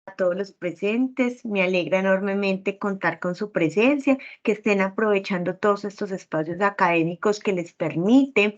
A todos los presentes. Me alegra enormemente contar con su presencia, que estén aprovechando todos estos espacios académicos que les permiten,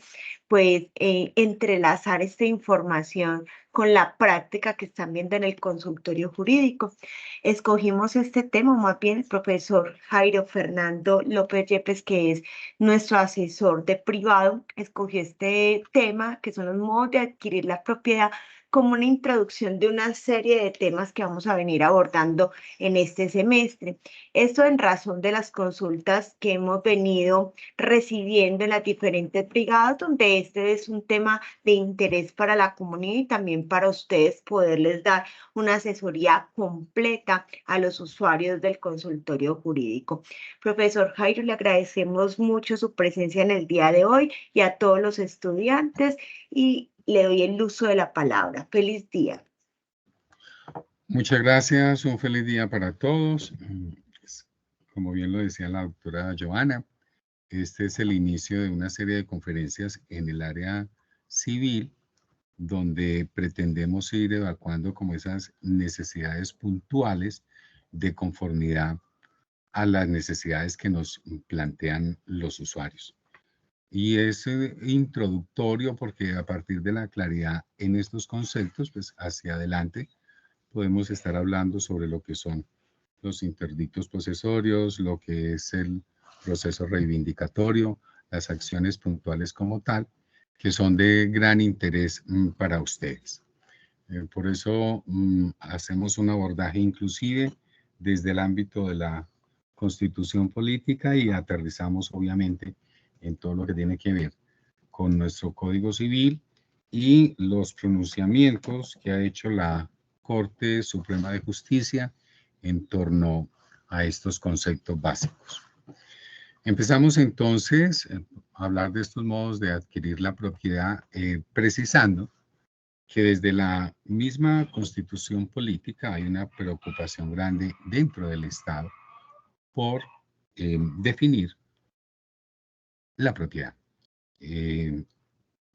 pues, entrelazar esta información con la práctica que están viendo en el consultorio jurídico. Escogimos este tema, más bien el profesor Jairo Fernando López Yepes, que es nuestro asesor de privado, escogió este tema, que son los modos de adquirir la propiedad como una introducción de una serie de temas que vamos a venir abordando en este semestre. Esto en razón de las consultas que hemos venido recibiendo en las diferentes brigadas, donde este es un tema de interés para la comunidad y también para ustedes poderles dar una asesoría completa a los usuarios del consultorio jurídico. Profesor Jairo, le agradecemos mucho su presencia en el día de hoy y a todos los estudiantes y le doy el uso de la palabra. Feliz día. Muchas gracias, un feliz día para todos. Como bien lo decía la doctora Joana, este es el inicio de una serie de conferencias en el área civil, donde pretendemos ir evacuando como esas necesidades puntuales de conformidad a las necesidades que nos plantean los usuarios. Y es introductorio porque a partir de la claridad en estos conceptos, pues hacia adelante podemos estar hablando sobre lo que son los interdictos posesorios, lo que es el proceso reivindicatorio, las acciones puntuales como tal, que son de gran interés para ustedes. Por eso hacemos un abordaje inclusive desde el ámbito de la constitución política y aterrizamos obviamente en todo lo que tiene que ver con nuestro Código Civil y los pronunciamientos que ha hecho la Corte Suprema de Justicia en torno a estos conceptos básicos. Empezamos entonces a hablar de estos modos de adquirir la propiedad, precisando que desde la misma constitución política hay una preocupación grande dentro del Estado por definir la propiedad,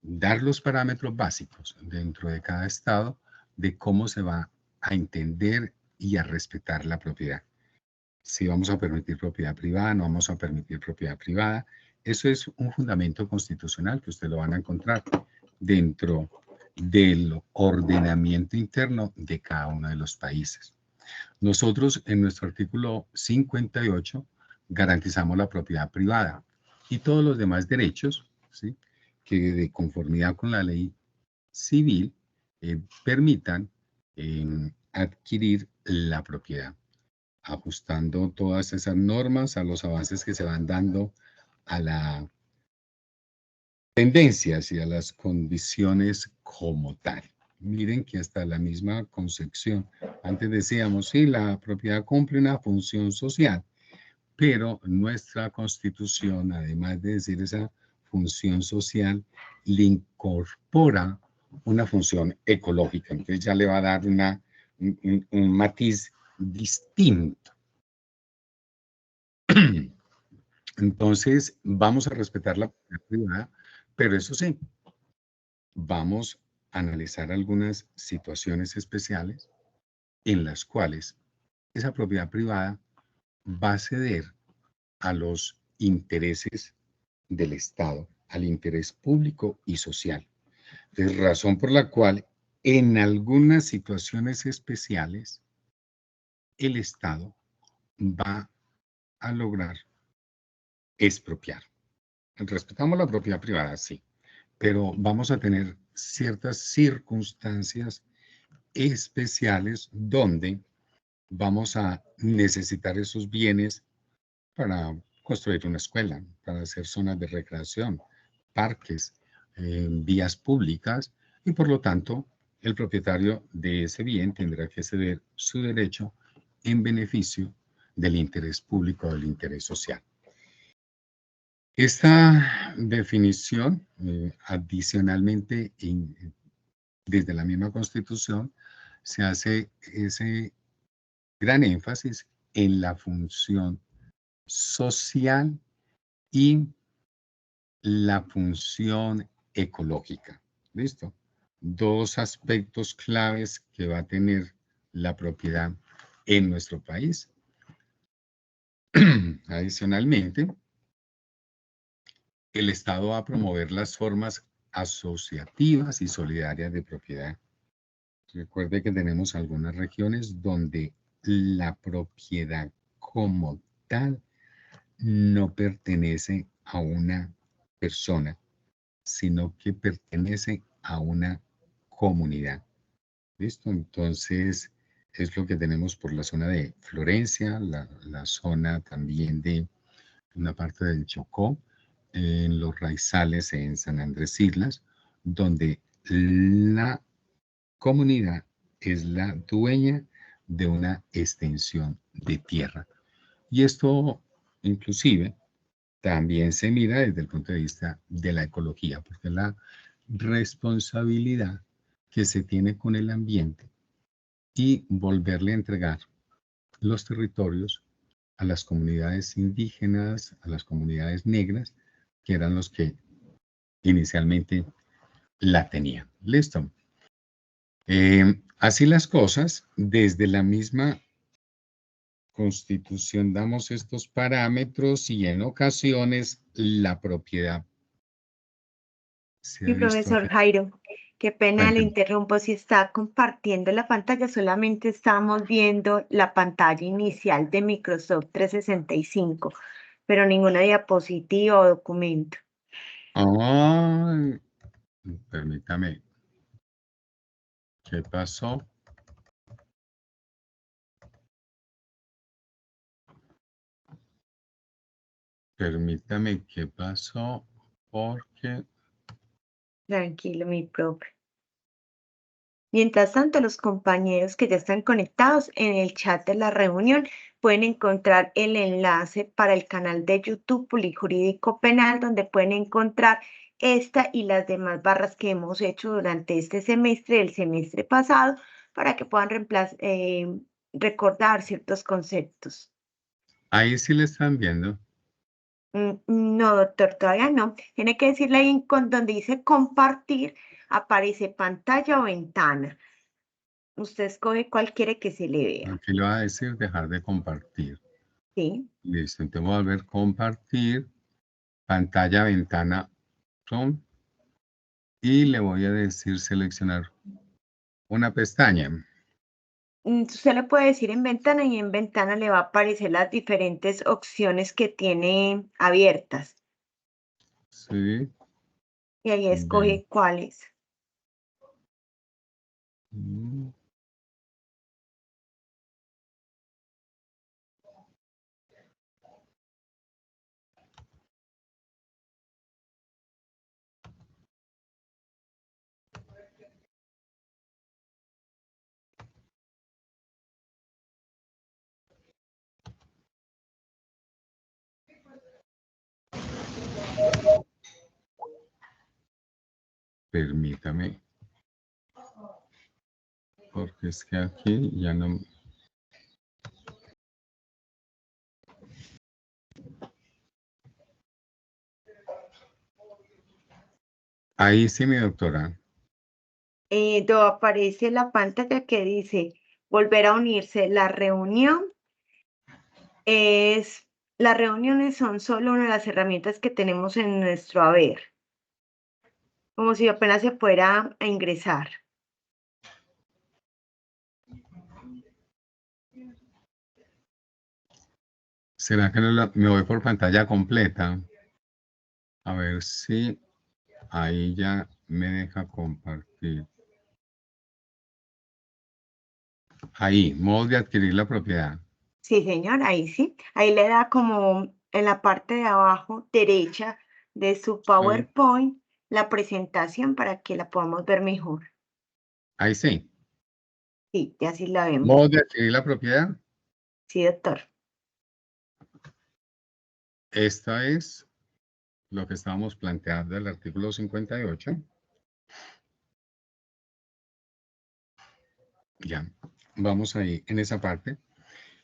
dar los parámetros básicos dentro de cada Estado de cómo se va a entender y a respetar la propiedad. Si vamos a permitir propiedad privada, no vamos a permitir propiedad privada. Eso es un fundamento constitucional que ustedes lo van a encontrar dentro del ordenamiento interno de cada uno de los países. Nosotros en nuestro artículo 58 garantizamos la propiedad privada y todos los demás derechos, ¿sí?, que de conformidad con la ley civil permitan adquirir la propiedad, ajustando todas esas normas a los avances que se van dando a las tendencias y a las condiciones como tal. Miren que hasta la misma concepción, antes decíamos, sí, la propiedad cumple una función social, pero nuestra constitución, además de decir esa función social, le incorpora una función ecológica. Entonces ya le va a dar un matiz distinto. Entonces vamos a respetar la propiedad privada, pero eso sí, vamos a analizar algunas situaciones especiales en las cuales esa propiedad privada va a ceder a los intereses del Estado, al interés público y social. Es razón por la cual en algunas situaciones especiales el Estado va a lograr expropiar. Respetamos la propiedad privada, sí, pero vamos a tener ciertas circunstancias especiales donde vamos a necesitar esos bienes para construir una escuela, para hacer zonas de recreación, parques, vías públicas, y por lo tanto el propietario de ese bien tendrá que ceder su derecho en beneficio del interés público o del interés social. Esta definición, adicionalmente, desde la misma Constitución, se hace ese gran énfasis en la función social y la función ecológica. ¿Listo? Dos aspectos claves que va a tener la propiedad en nuestro país. Adicionalmente, el Estado va a promover las formas asociativas y solidarias de propiedad. Recuerde que tenemos algunas regiones donde la propiedad como tal no pertenece a una persona, sino que pertenece a una comunidad. ¿Listo? Entonces, es lo que tenemos por la zona de Florencia, la zona también de una parte del Chocó, en los Raizales en San Andrés Islas, donde la comunidad es la dueña de una extensión de tierra. Y esto inclusive también se mira desde el punto de vista de la ecología, porque la responsabilidad que se tiene con el ambiente y volverle a entregar los territorios a las comunidades indígenas, a las comunidades negras, que eran los que inicialmente la tenían. Listo. Así las cosas, desde la misma Constitución damos estos parámetros y en ocasiones la propiedad se Y ha visto profesor afectada. Jairo, qué pena le Cuénteme. interrumpo. Si está compartiendo la pantalla, solamente estamos viendo la pantalla inicial de Microsoft 365, pero ninguna diapositiva o documento. Ay, permítame. ¿Qué pasó? Permítame, ¿qué pasó? Porque Tranquilo, mi profe. Mientras tanto, los compañeros que ya están conectados en el chat de la reunión pueden encontrar el enlace para el canal de YouTube Polijurídico Penal, donde pueden encontrar esta y las demás barras que hemos hecho durante este semestre, el semestre pasado, para que puedan recordar ciertos conceptos. ahí sí le están viendo. No, doctor, todavía no. Tiene que decirle ahí donde dice compartir, aparece pantalla o ventana. Usted escoge cuál quiere que se le vea. Aquí le va a decir dejar de compartir. Sí. Listo, entonces voy a volver a compartir pantalla, ventana, son, y le voy a decir seleccionar una pestaña. Usted le puede decir en ventana y en ventana le va a aparecer las diferentes opciones que tiene abiertas Sí, y ahí ven. escoge cuáles. Mm, Permítame, porque es que aquí ya no. Ahí sí, mi doctora. Donde aparece la pantalla que dice volver a unirse. Las reuniones son solo una de las herramientas que tenemos en nuestro haber, como si apenas se fuera a ingresar. ¿Será que no me voy por pantalla completa? A ver si ahí ya me deja compartir. Ahí, modo de adquirir la propiedad. Sí, señor, ahí sí. Ahí le da como en la parte de abajo derecha de su Sí. PowerPoint la presentación para que la podamos ver mejor. Ahí sí. Sí, ya sí la vemos. Modo de adquirir la propiedad. Sí, doctor. Esta es lo que estábamos planteando del artículo 58. Ya, vamos ahí en esa parte.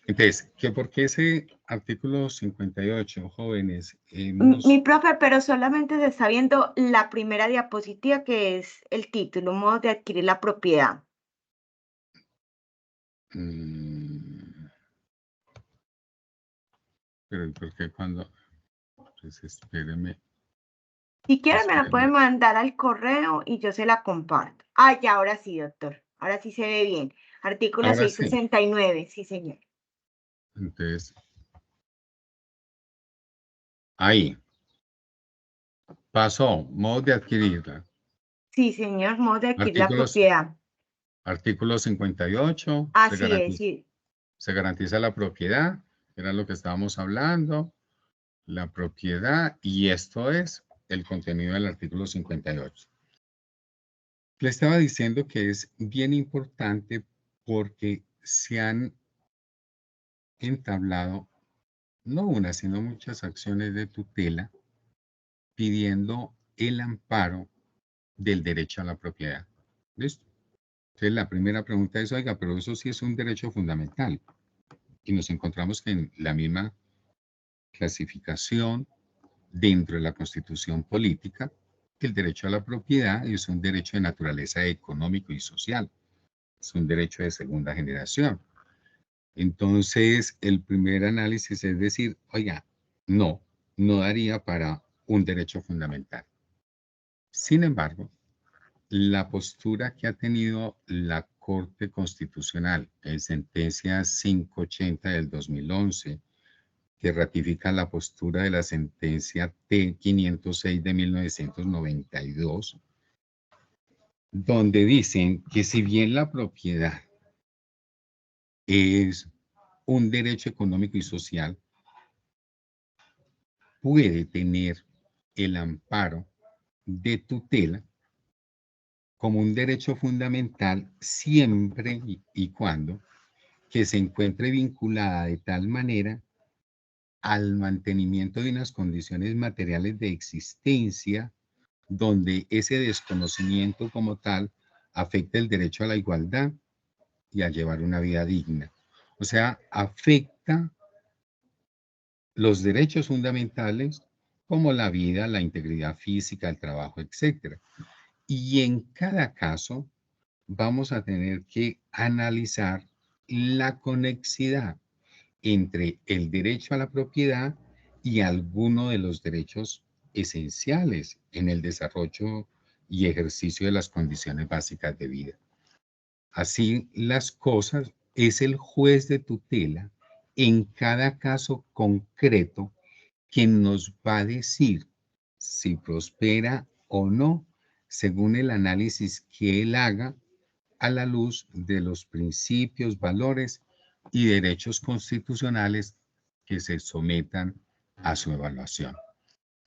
Entonces, que por qué ese artículo 58, jóvenes, Mi hemos... profe, pero solamente se está viendo la primera diapositiva que es el título, modo de adquirir la propiedad. Pero porque cuando, pues espéreme, Si quiere me la puede espéreme. mandar al correo y yo se la comparto. Ah, ya, ahora sí, doctor. Ahora sí se ve bien. Artículo Ahora sí, 669, sí, señor. entonces, ahí, pasó, modo de adquirirla. Sí, señor, modo de adquirir la Artículos, propiedad. artículo 58, Así es, sí. se garantiza la propiedad, era lo que estábamos hablando, la propiedad, y esto es el contenido del artículo 58. Le estaba diciendo que es bien importante porque se han entablado no una, sino muchas acciones de tutela pidiendo el amparo del derecho a la propiedad. ¿Listo? Entonces, la primera pregunta es, oiga, pero eso sí es un derecho fundamental. Y nos encontramos que en la misma clasificación dentro de la Constitución política, que el derecho a la propiedad es un derecho de naturaleza económico y social. Es un derecho de segunda generación. Entonces, el primer análisis es decir, oiga, no, no daría para un derecho fundamental. Sin embargo, la postura que ha tenido la Corte Constitucional en sentencia 580 del 2011, que ratifica la postura de la sentencia T506 de 1992, donde dicen que si bien la propiedad es un derecho económico y social, puede tener el amparo de tutela como un derecho fundamental siempre y cuando que se encuentre vinculada de tal manera al mantenimiento de unas condiciones materiales de existencia donde ese desconocimiento como tal afecta el derecho a la igualdad y a llevar una vida digna. O sea, afecta los derechos fundamentales como la vida, la integridad física, el trabajo, etc. Y en cada caso vamos a tener que analizar la conexidad entre el derecho a la propiedad y alguno de los derechos esenciales en el desarrollo y ejercicio de las condiciones básicas de vida. Así las cosas, es el juez de tutela en cada caso concreto quien nos va a decir si prospera o no según el análisis que él haga a la luz de los principios, valores y derechos constitucionales que se sometan a su evaluación.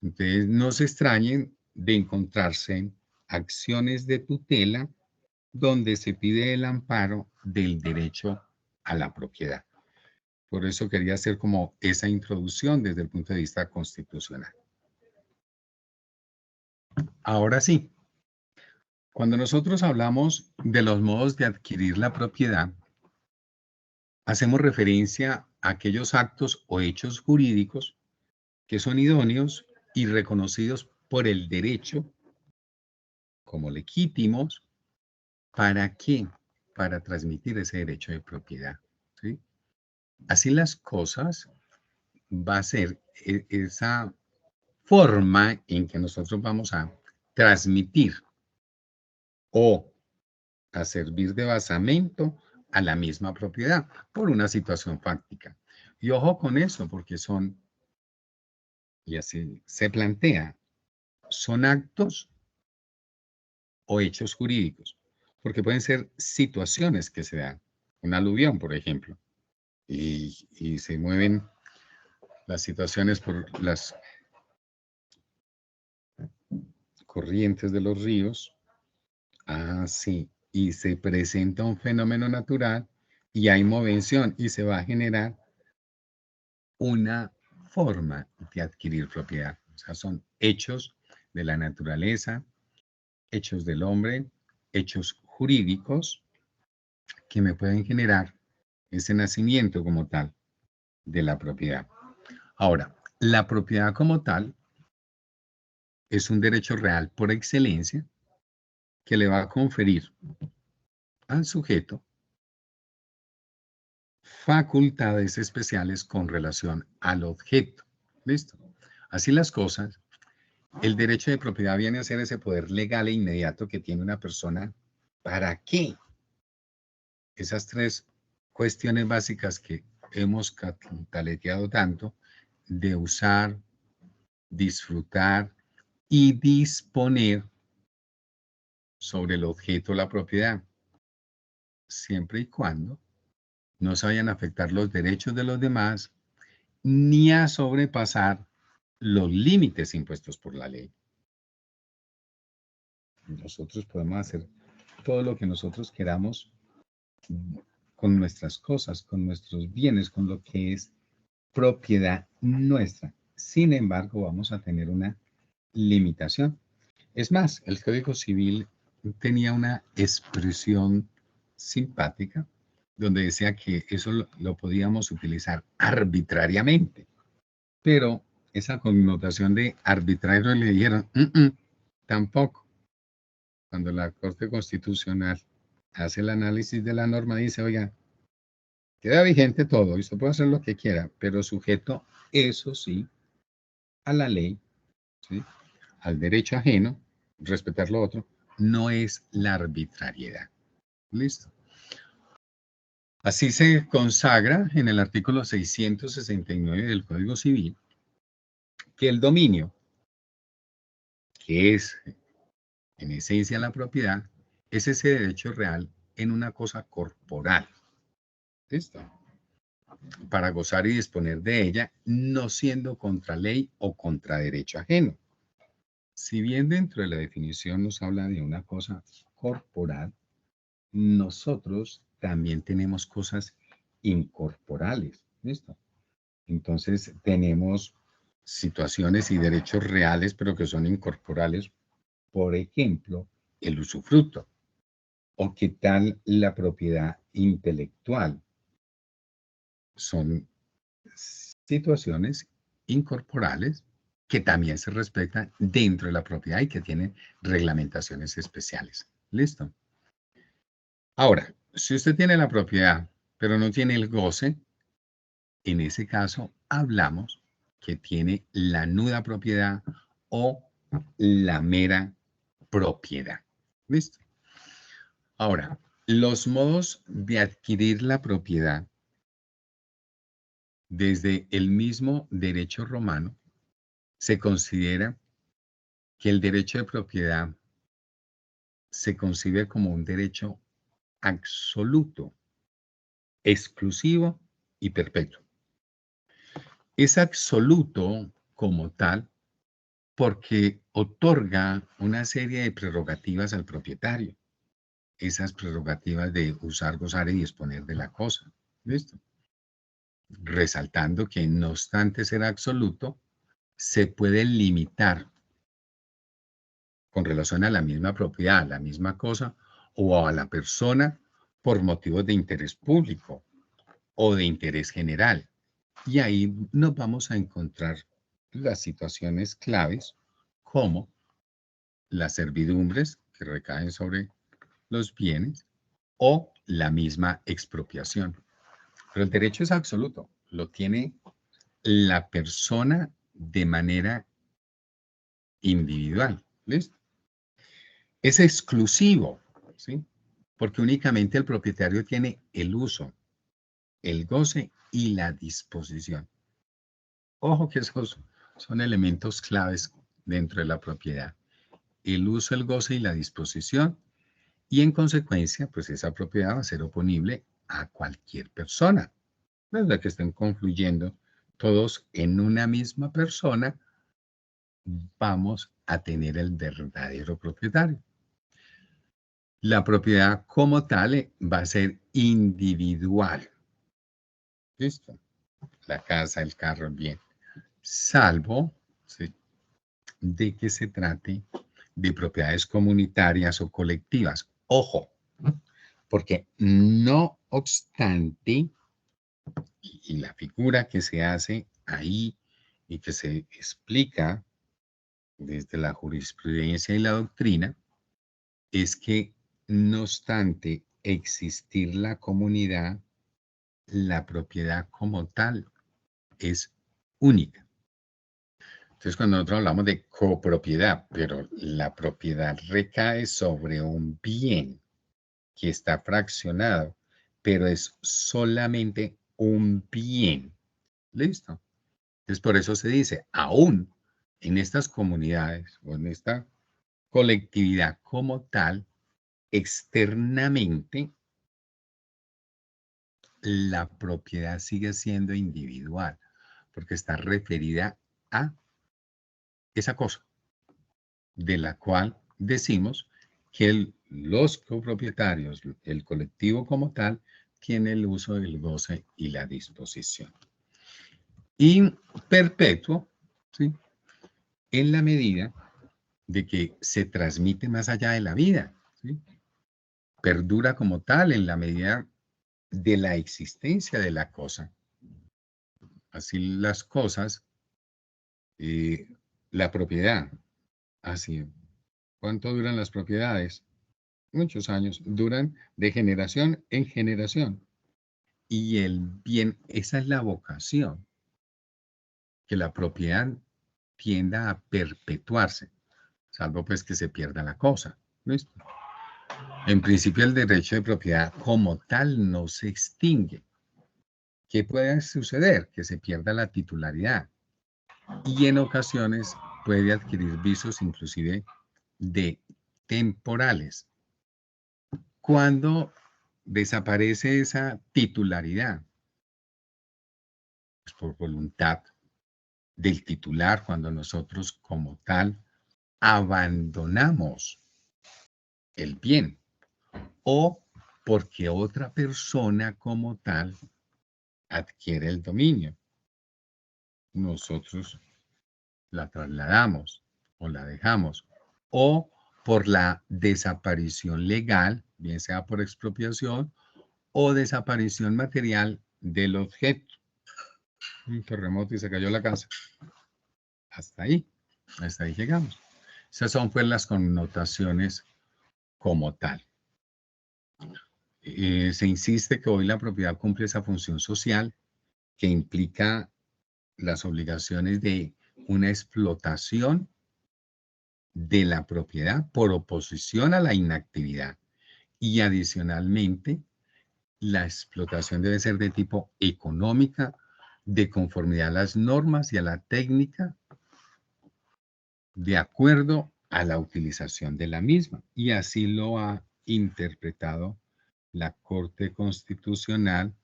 Entonces, no se extrañen de encontrarse acciones de tutela donde se pide el amparo del derecho a la propiedad. Por eso quería hacer como esa introducción desde el punto de vista constitucional. Ahora sí, cuando nosotros hablamos de los modos de adquirir la propiedad, hacemos referencia a aquellos actos o hechos jurídicos que son idóneos y reconocidos por el derecho como legítimos. ¿Para qué? Para transmitir ese derecho de propiedad. ¿Sí? Así las cosas, va a ser esa forma en que nosotros vamos a transmitir o a servir de basamento a la misma propiedad por una situación fáctica. Y ojo con eso, porque son, y así se plantea, son actos o hechos jurídicos, porque pueden ser situaciones que se dan, un aluvión, por ejemplo, y se mueven las situaciones por las corrientes de los ríos, sí, y se presenta un fenómeno natural y hay movención y se va a generar una forma de adquirir propiedad. O sea, son hechos de la naturaleza, hechos del hombre, hechos jurídicos que me pueden generar ese nacimiento como tal de la propiedad. Ahora, la propiedad como tal es un derecho real por excelencia que le va a conferir al sujeto facultades especiales con relación al objeto. ¿Listo? Así las cosas, el derecho de propiedad viene a ser ese poder legal e inmediato que tiene una persona. ¿Para qué? Esas tres cuestiones básicas que hemos cataleteado tanto, de usar, disfrutar y disponer sobre el objeto o la propiedad, siempre y cuando no se vayan a afectar los derechos de los demás ni a sobrepasar los límites impuestos por la ley. Nosotros podemos hacer todo lo que nosotros queramos con nuestras cosas, con nuestros bienes, con lo que es propiedad nuestra. Sin embargo, vamos a tener una limitación. Es más, el Código Civil tenía una expresión simpática donde decía que eso lo podíamos utilizar arbitrariamente, pero esa connotación de arbitrario le dijeron, tampoco. Cuando la Corte Constitucional hace el análisis de la norma, dice, oiga, queda vigente todo y usted puede hacer lo que quiera, pero sujeto, eso sí, a la ley, ¿sí?, al derecho ajeno, respetar lo otro, no es la arbitrariedad. ¿Listo? Así se consagra en el artículo 669 del Código Civil que el dominio, que es en esencia la propiedad, es ese derecho real en una cosa corporal. ¿Listo? Para gozar y disponer de ella, no siendo contra ley o contra derecho ajeno. Si bien dentro de la definición nos habla de una cosa corporal, nosotros también tenemos cosas incorporales. ¿Listo? Entonces tenemos situaciones y derechos reales, pero que son incorporales. Por ejemplo, el usufructo. ¿O qué tal la propiedad intelectual? Son situaciones incorporales que también se respetan dentro de la propiedad y que tienen reglamentaciones especiales. ¿Listo? Ahora, si usted tiene la propiedad, pero no tiene el goce, en ese caso hablamos que tiene la nuda propiedad o la mera propiedad. ¿Listo? Ahora, los modos de adquirir la propiedad desde el mismo derecho romano se considera que el derecho de propiedad se concibe como un derecho absoluto, exclusivo y perpetuo. Es absoluto como tal porque otorga una serie de prerrogativas al propietario. Esas prerrogativas de usar, gozar y disponer de la cosa. ¿Listo? Resaltando que no obstante ser absoluto, se puede limitar con relación a la misma propiedad, a la misma cosa o a la persona por motivos de interés público o de interés general. Y ahí nos vamos a encontrar las situaciones claves como las servidumbres que recaen sobre los bienes o la misma expropiación. Pero el derecho es absoluto, lo tiene la persona de manera individual. ¿Listo? Es exclusivo, ¿sí? Porque únicamente el propietario tiene el uso, el goce y la disposición. Ojo que esos son elementos claves dentro de la propiedad. El uso, el goce y la disposición. Y en consecuencia, pues esa propiedad va a ser oponible a cualquier persona. Desde que estén confluyendo todos en una misma persona, vamos a tener el verdadero propietario. La propiedad como tal va a ser individual. ¿Listo? La casa, el carro, el bien. Salvo, ¿sí?, de que se trate de propiedades comunitarias o colectivas. Ojo, porque no obstante, y la figura que se hace ahí y que se explica desde la jurisprudencia y la doctrina, es que no obstante existir la comunidad, la propiedad como tal es única. Entonces, cuando nosotros hablamos de copropiedad, pero la propiedad recae sobre un bien que está fraccionado, pero es solamente un bien. ¿Listo? Entonces, por eso se dice, aún en estas comunidades o en esta colectividad como tal, externamente, la propiedad sigue siendo individual, porque está referida a esa cosa, de la cual decimos que los copropietarios, el colectivo como tal, tiene el uso, el goce y la disposición. Y perpetuo, ¿sí? En la medida de que se transmite más allá de la vida, ¿sí? Perdura como tal en la medida de la existencia de la cosa. Así las cosas, la propiedad, así. ¿Cuánto duran las propiedades? Muchos años, duran de generación en generación. Y el bien, esa es la vocación, que la propiedad tienda a perpetuarse, salvo pues que se pierda la cosa. ¿Listo? En principio el derecho de propiedad como tal no se extingue. ¿Qué puede suceder? Que se pierda la titularidad y en ocasiones puede adquirir visos inclusive de temporales. Cuando desaparece esa titularidad, pues por voluntad del titular, cuando nosotros como tal abandonamos el bien o porque otra persona como tal adquiere el dominio. Nosotros la trasladamos o la dejamos o por la desaparición legal, bien sea por expropiación o desaparición material del objeto. Un terremoto y se cayó la casa. Hasta ahí llegamos. Esas son pues las connotaciones como tal. Se insiste que hoy la propiedad cumple esa función social que implica las obligaciones de una explotación de la propiedad por oposición a la inactividad y adicionalmente la explotación debe ser de tipo económica, de conformidad a las normas y a la técnica, de acuerdo a la utilización de la misma. Y así lo ha interpretado la Corte Constitucional.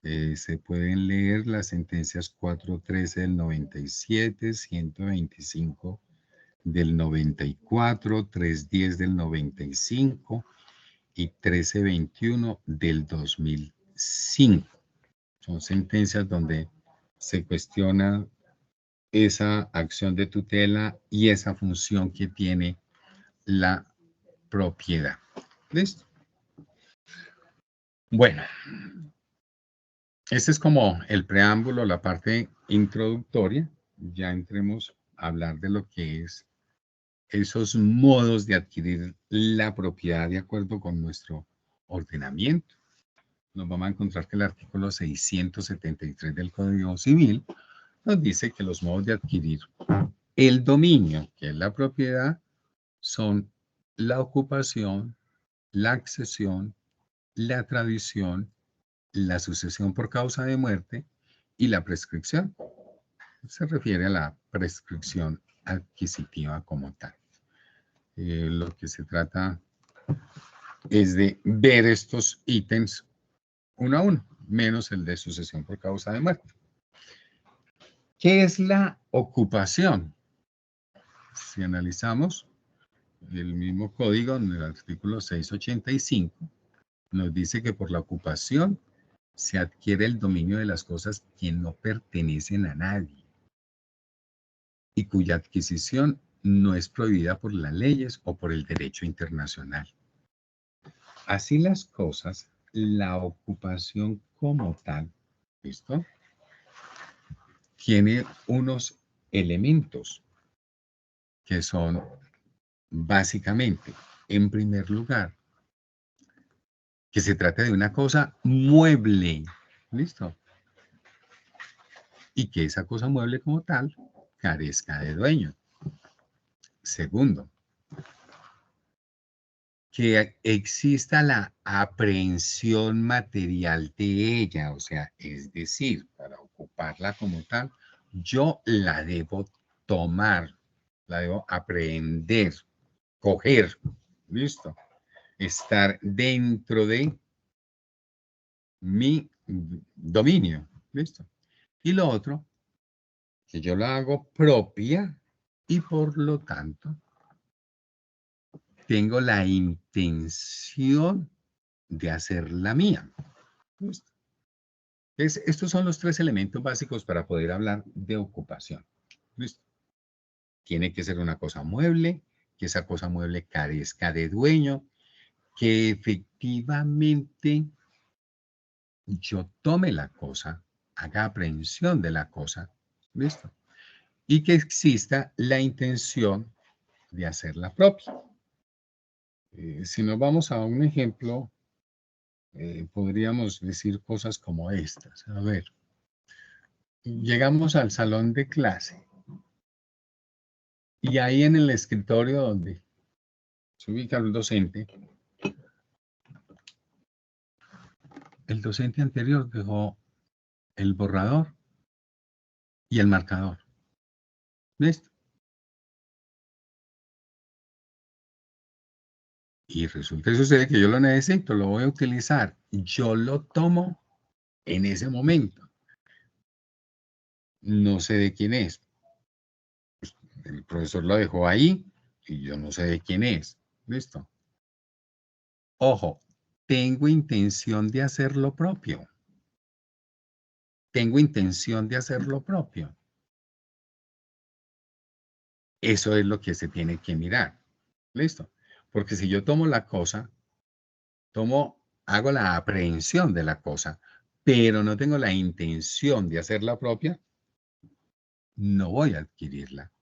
Se pueden leer las sentencias 413 del 97, 125 del 94, 310 del 95 y 1321 del 2005. Son sentencias donde se cuestiona esa acción de tutela y esa función que tiene la propiedad. ¿Listo? Bueno, este es como el preámbulo, la parte introductoria. Ya entremos a hablar de lo que es esos modos de adquirir la propiedad de acuerdo con nuestro ordenamiento. Nos vamos a encontrar que el artículo 673 del Código Civil nos dice que los modos de adquirir el dominio, que es la propiedad, son la ocupación, la accesión, la tradición, la sucesión por causa de muerte y la prescripción. Se refiere a la prescripción adquisitiva como tal. Lo que se trata es de ver estos ítems uno a uno, menos el de sucesión por causa de muerte. ¿Qué es la ocupación? Si analizamos el mismo código en el artículo 685, nos dice que por la ocupación se adquiere el dominio de las cosas que no pertenecen a nadie y cuya adquisición no es prohibida por las leyes o por el derecho internacional. Así las cosas, la ocupación como tal, ¿listo? Tiene unos elementos que son básicamente, en primer lugar, que se trata de una cosa mueble. ¿Listo? Y que esa cosa mueble como tal carezca de dueño. Segundo, que exista la aprehensión material de ella, o sea, es decir, para ocuparla como tal, yo la debo tomar, la debo aprehender, coger, ¿listo? Estar dentro de mi dominio, ¿listo? Y lo otro, que yo la hago propia y por lo tanto tengo la intención de hacerla mía. ¿Listo? Estos son los tres elementos básicos para poder hablar de ocupación. ¿Listo? Tiene que ser una cosa mueble, que esa cosa mueble carezca de dueño, que efectivamente yo tome la cosa, haga aprehensión de la cosa, ¿listo? Y que exista la intención de hacerla propia. Si nos vamos a un ejemplo, podríamos decir cosas como estas. A ver, llegamos al salón de clase y ahí en el escritorio donde se ubica el docente anterior dejó el borrador y el marcador. ¿Listo? Y resulta y sucede que yo lo necesito, lo voy a utilizar. Yo lo tomo en ese momento. No sé de quién es. El profesor lo dejó ahí y yo no sé de quién es. ¿Listo? Ojo, tengo intención de hacer lo propio. Tengo intención de hacer lo propio. Eso es lo que se tiene que mirar. ¿Listo? Porque si yo tomo la cosa, hago la aprehensión de la cosa, pero no tengo la intención de hacerla propia, no voy a adquirirla.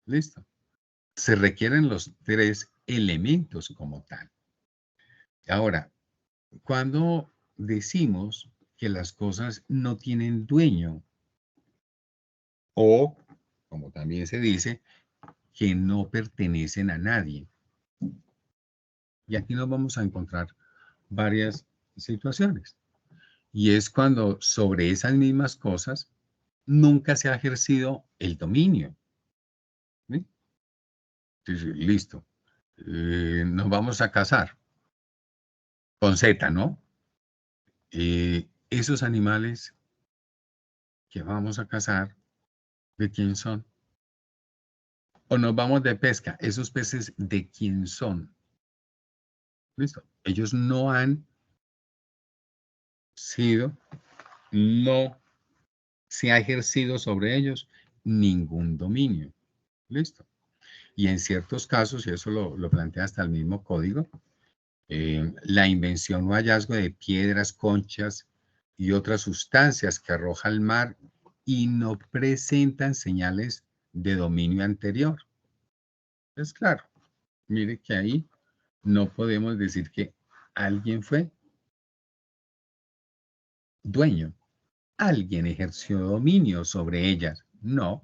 ¿Listo? Se requieren los tres elementos como tal. Ahora, cuando decimos que las cosas no tienen dueño o, como también se dice, que no pertenecen a nadie. Y aquí nos vamos a encontrar varias situaciones. Y es cuando sobre esas mismas cosas nunca se ha ejercido el dominio. ¿Sí? Entonces, listo. Nos vamos a casar con Z, ¿no? Esos animales que vamos a cazar, ¿de quién son? O nos vamos de pesca, esos peces, ¿de quién son? ¿Listo? Ellos no han sido, no se ha ejercido sobre ellos ningún dominio. ¿Listo? Y en ciertos casos, y eso lo plantea hasta el mismo código, la invención o hallazgo de piedras, conchas y otras sustancias que arroja el mar y no presentan señales de dominio anterior. Es claro, mire que ahí no podemos decir que alguien fue dueño, alguien ejerció dominio sobre ellas. No,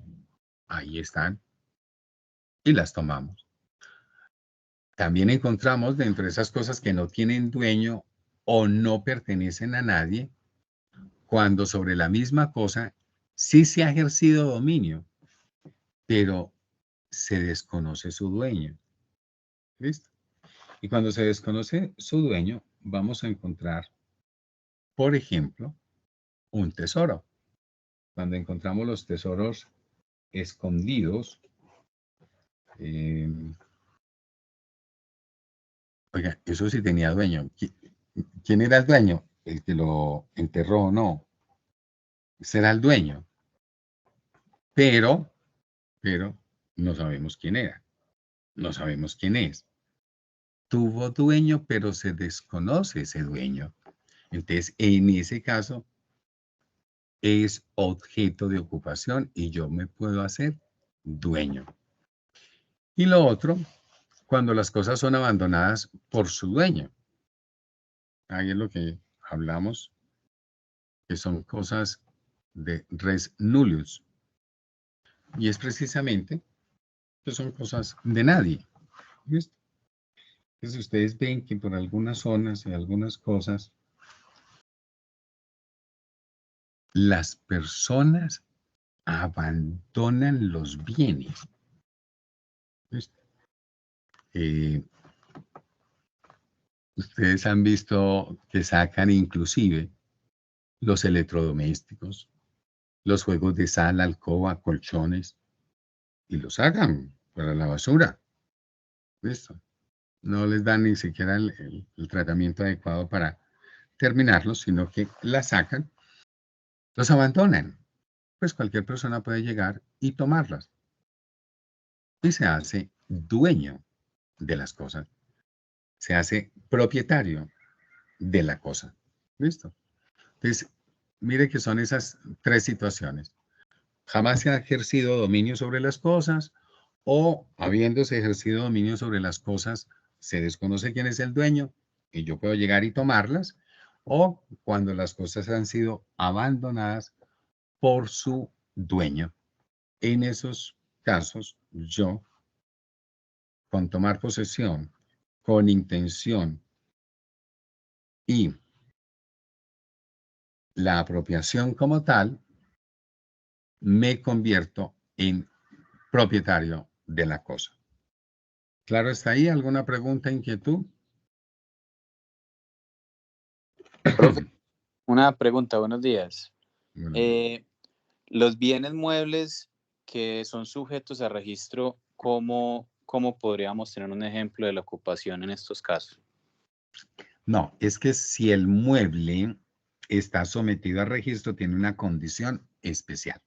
ahí están y las tomamos. También encontramos dentro de esas cosas que no tienen dueño o no pertenecen a nadie, cuando sobre la misma cosa sí se ha ejercido dominio, pero se desconoce su dueño. ¿Listo? Y cuando se desconoce su dueño, vamos a encontrar, por ejemplo, un tesoro. Cuando encontramos los tesoros escondidos, eh, oiga, eso sí tenía dueño. ¿Quién era el dueño? El que lo enterró o no. Será el dueño, pero, pero no sabemos quién era. No sabemos quién es. Tuvo dueño, pero se desconoce ese dueño. Entonces, en ese caso, es objeto de ocupación y yo me puedo hacer dueño. Y lo otro, cuando las cosas son abandonadas por su dueño. Ahí es lo que hablamos, que son cosas de res nullius. Y es precisamente que son cosas de nadie. ¿Listo? Entonces ustedes ven que por algunas zonas y algunas cosas, las personas abandonan los bienes. ¿Listo? Ustedes han visto que sacan inclusive los electrodomésticos, los juegos de sala, alcoba, colchones, y los sacan para la basura. ¿Listo? No les dan ni siquiera el tratamiento adecuado para terminarlos, sino que la sacan, los abandonan. Pues cualquier persona puede llegar y tomarlas. Y se hace dueño de las cosas. Se hace propietario de la cosa. ¿Listo? Entonces, mire que son esas tres situaciones. Jamás se ha ejercido dominio sobre las cosas, o habiéndose ejercido dominio sobre las cosas, se desconoce quién es el dueño y yo puedo llegar y tomarlas, o cuando las cosas han sido abandonadas por su dueño. En esos casos, yo, con tomar posesión, con intención y la apropiación como tal, me convierto en propietario de la cosa. ¿Claro está ahí? ¿Alguna pregunta, inquietud? Profe, una pregunta, buenos días. Bueno, Los bienes muebles que son sujetos a registro, ¿cómo podríamos tener un ejemplo de la ocupación en estos casos? no, es que si el mueble está sometido a registro, tiene una condición especial.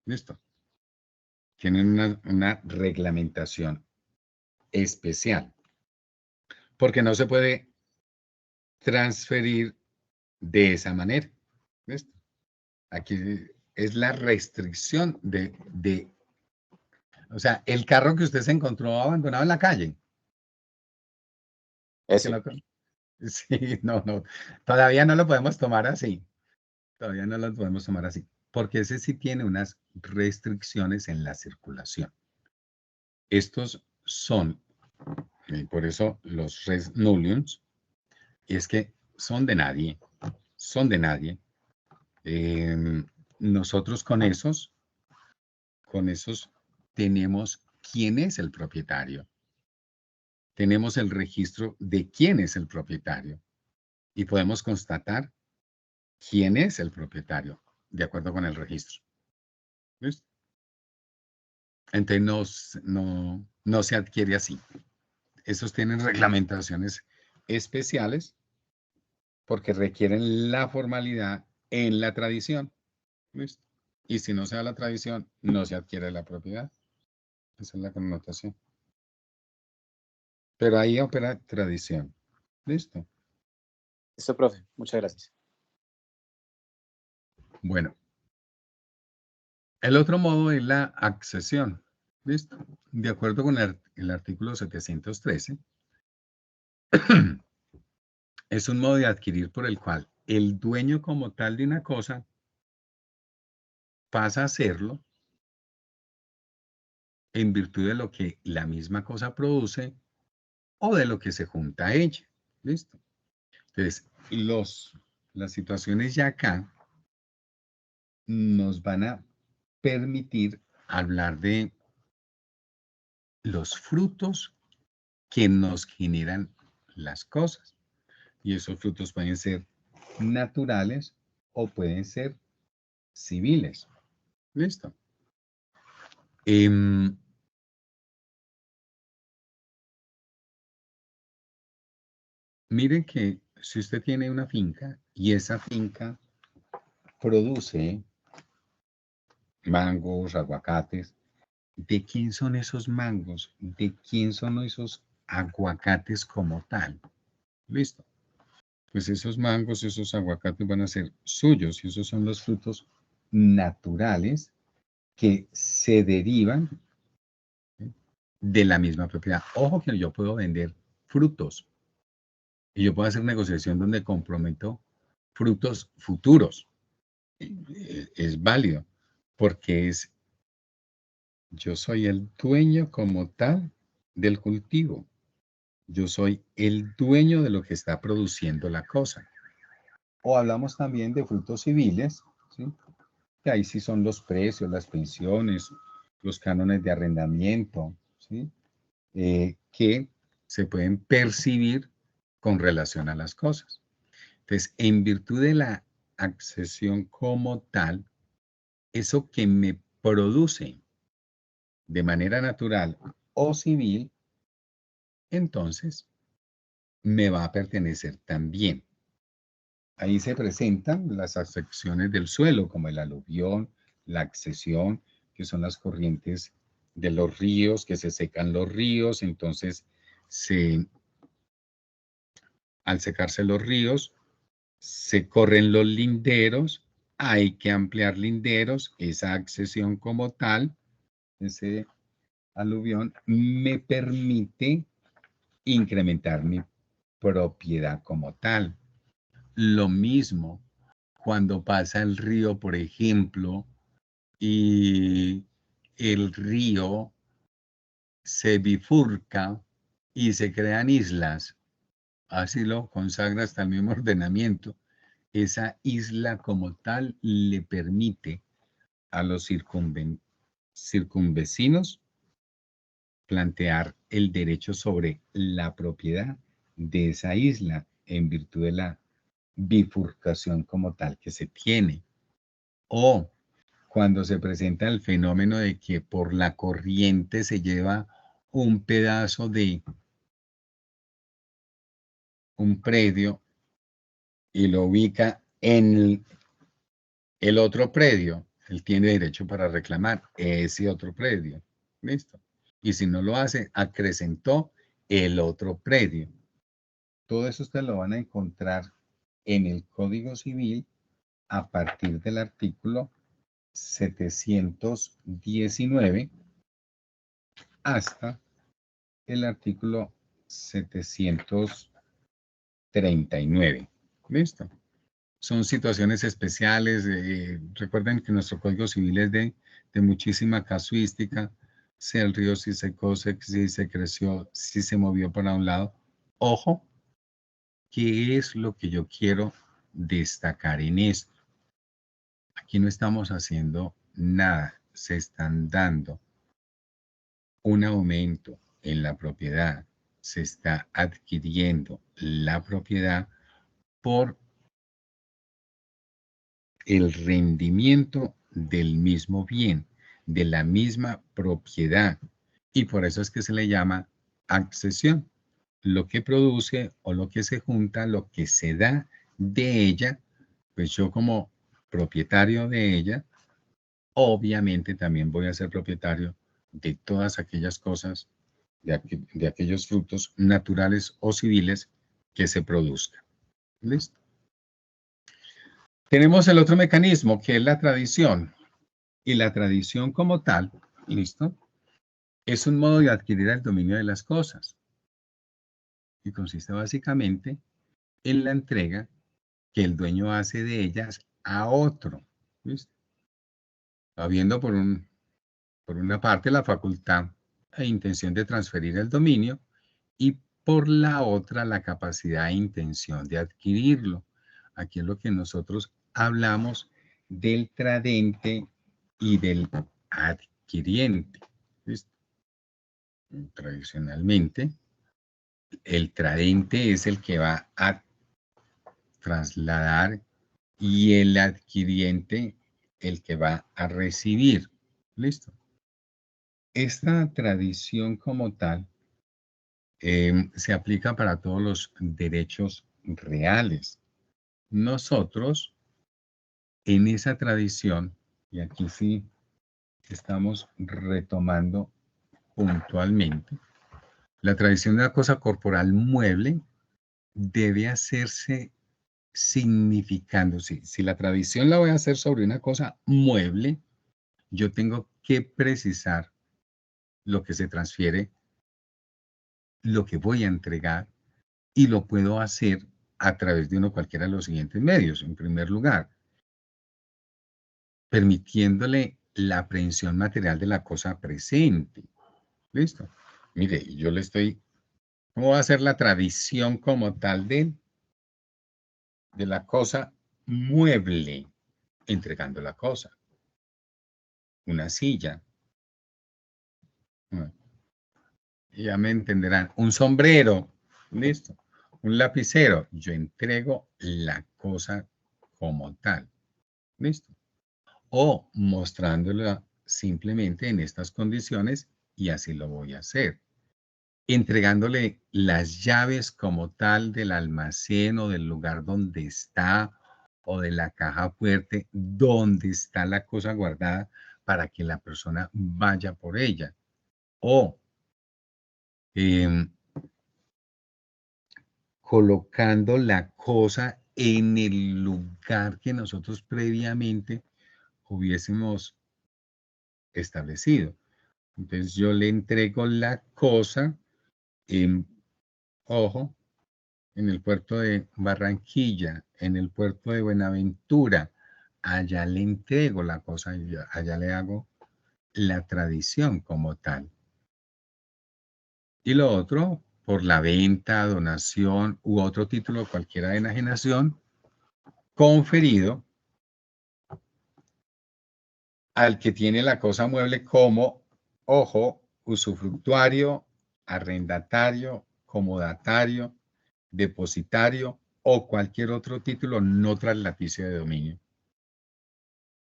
¿Listo? Tienen una reglamentación especial. Porque no se puede transferir de esa manera. ¿Listo? Aquí es la restricción o sea, el carro que usted se encontró abandonado en la calle. Que Ese. no, sí, no, todavía no lo podemos tomar así. Todavía no lo podemos tomar así. Porque ese sí tiene unas restricciones en la circulación. Estos son, y por eso los res nullius, es que son de nadie, son de nadie. Nosotros con esos tenemos quién es el propietario. Tenemos el registro de quién es el propietario y podemos constatar quién es el propietario de acuerdo con el registro. ¿Listo? Entonces no se adquiere así. Esos tienen reglamentaciones especiales porque requieren la formalidad en la tradición. ¿Listo? Y si no se da la tradición, no se adquiere la propiedad. Esa es la connotación. Pero ahí opera tradición. ¿Listo? Listo, profe. Muchas gracias. Bueno, el otro modo es la accesión. ¿Listo? De acuerdo con el artículo 713, es un modo de adquirir por el cual el dueño como tal de una cosa pasa a serlo en virtud de lo que la misma cosa produce o de lo que se junta a ella. ¿Listo? Entonces, las situaciones ya acá nos van a permitir hablar de los frutos que nos generan las cosas. Y esos frutos pueden ser naturales o pueden ser civiles. ¿Listo? Miren que si usted tiene una finca y esa finca produce mangos, aguacates, ¿de quién son esos mangos? ¿De quién son esos aguacates como tal? ¿Listo? Pues esos mangos, esos aguacates van a ser suyos y esos son los frutos naturales que se derivan de la misma propiedad. Ojo que yo puedo vender frutos y yo puedo hacer negociación donde comprometo frutos futuros. Es válido porque yo soy el dueño como tal del cultivo. Yo soy el dueño de lo que está produciendo la cosa. O hablamos también de frutos civiles, ¿sí? Que ahí sí son los precios, las pensiones, los cánones de arrendamiento, ¿sí? Que se pueden percibir con relación a las cosas. Entonces, en virtud de la accesión como tal, eso que me produce de manera natural o civil, entonces me va a pertenecer también. Ahí se presentan las afecciones del suelo, como el aluvión, la accesión, que son las corrientes de los ríos, que se secan los ríos, entonces al secarse los ríos, se corren los linderos, hay que ampliar linderos, esa accesión como tal, ese aluvión, me permite incrementar mi propiedad como tal. Lo mismo cuando pasa el río, por ejemplo, y el río se bifurca y se crean islas, así lo consagra hasta el mismo ordenamiento. Esa isla como tal le permite a los circunvecinos plantear el derecho sobre la propiedad de esa isla en virtud de la bifurcación como tal que se tiene. O cuando se presenta el fenómeno de que por la corriente se lleva un pedazo de un predio y lo ubica en el otro predio, él tiene derecho para reclamar ese otro predio. ¿Listo? Y si no lo hace, acrecentó el otro predio. Todo eso ustedes lo van a encontrar en el Código Civil a partir del artículo 719 hasta el artículo 739. ¿Listo? Son situaciones especiales. Recuerden que nuestro Código Civil es de muchísima casuística. Si el río si se secó, si se creció, si se movió para un lado. Ojo, ¿qué es lo que yo quiero destacar en esto? Aquí no estamos haciendo nada. Se están dando un aumento en la propiedad. Se está adquiriendo la propiedad por el rendimiento del mismo bien, de la misma propiedad. Y por eso es que se le llama accesión. Lo que produce o lo que se junta, lo que se da de ella, pues yo como propietario de ella, obviamente también voy a ser propietario de todas aquellas cosas, de aquellos frutos naturales o civiles que se produzcan. ¿Listo? Tenemos el otro mecanismo que es la tradición. Y la tradición como tal, ¿listo? Es un modo de adquirir el dominio de las cosas. Y consiste básicamente en la entrega que el dueño hace de ellas a otro. ¿Listo? Habiendo por una parte la facultad e intención de transferir el dominio y por la otra la capacidad e intención de adquirirlo. Aquí es lo que nosotros hablamos del tradente y del adquiriente. ¿Listo? Tradicionalmente, el tradente es el que va a trasladar y el adquiriente el que va a recibir. ¿Listo? Esta tradición como tal se aplica para todos los derechos reales. Nosotros, en esa tradición, y aquí sí estamos retomando puntualmente, la tradición de la cosa corporal mueble debe hacerse significando. Si la tradición la voy a hacer sobre una cosa mueble, yo tengo que precisar lo que se transfiere, lo que voy a entregar, y lo puedo hacer a través de uno cualquiera de los siguientes medios. En primer lugar, permitiéndole la aprehensión material de la cosa presente. ¿Listo? Mire, yo le estoy... ¿Cómo va a ser la tradición como tal de la cosa mueble? Entregando la cosa. Una silla. Ya me entenderán. Un sombrero. Listo. Un lapicero. Yo entrego la cosa como tal. Listo. O mostrándola simplemente en estas condiciones y así lo voy a hacer. Entregándole las llaves como tal del almacén o del lugar donde está o de la caja fuerte donde está la cosa guardada para que la persona vaya por ella. O colocando la cosa en el lugar que nosotros previamente hubiésemos establecido. Entonces yo le entrego la cosa ojo, en el puerto de Barranquilla, en el puerto de Buenaventura. Allá le entrego la cosa, allá le hago la tradición como tal. Y lo otro, por la venta, donación u otro título cualquiera de enajenación, conferido al que tiene la cosa mueble como, ojo, usufructuario, arrendatario, comodatario, depositario o cualquier otro título no traslaticio de dominio.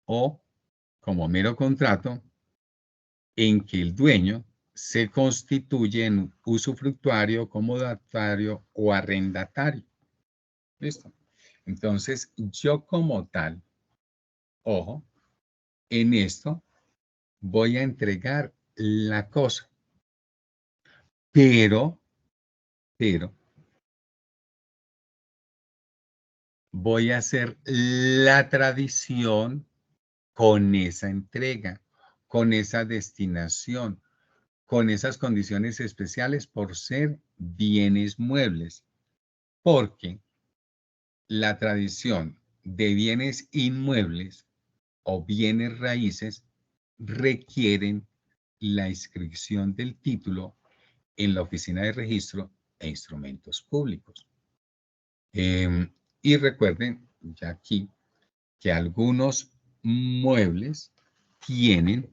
O como mero contrato en que el dueño se constituye en usufructuario, comodatario o arrendatario. ¿Listo? Entonces, yo como tal, ojo, en esto voy a entregar la cosa, pero voy a hacer la tradición con esa entrega, con esa destinación, con esas condiciones especiales por ser bienes muebles, porque la tradición de bienes inmuebles o bienes raíces requieren la inscripción del título en la Oficina de Registro e Instrumentos Públicos. Y recuerden, ya aquí, que algunos muebles tienen,